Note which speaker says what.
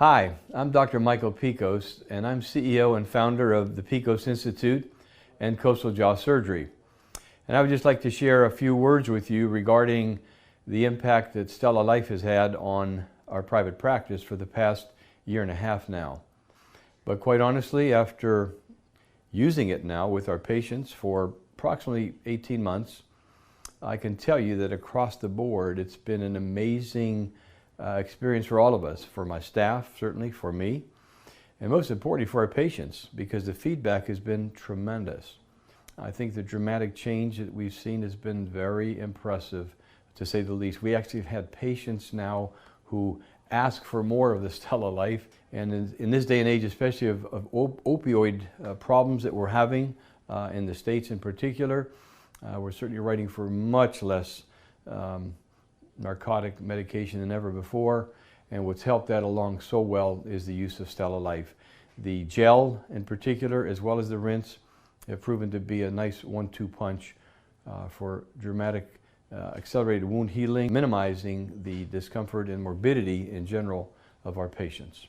Speaker 1: Hi, I'm Dr. Michael Pikos, and I'm CEO and founder of the Pikos Institute and Coastal Jaw Surgery. And I would just like to share a few words with you regarding the impact that StellaLife has had on our private practice for the past year and a half now. But quite honestly, after using it now with our patients for approximately 18 months, I can tell you that across the board, it's been an amazing experience for all of us, for my staff, certainly for me, and most importantly for our patients, because the feedback has been tremendous. I think the dramatic change that we've seen has been very impressive, to say the least. We actually have had patients now who ask for more of the StellaLife, and in this day and age, especially of opioid problems that we're having in the States in particular, we're certainly writing for much less narcotic medication than ever before, and what's helped that along so well is the use of StellaLife. The gel in particular, as well as the rinse, have proven to be a nice 1-2 punch for dramatic accelerated wound healing, minimizing the discomfort and morbidity in general of our patients.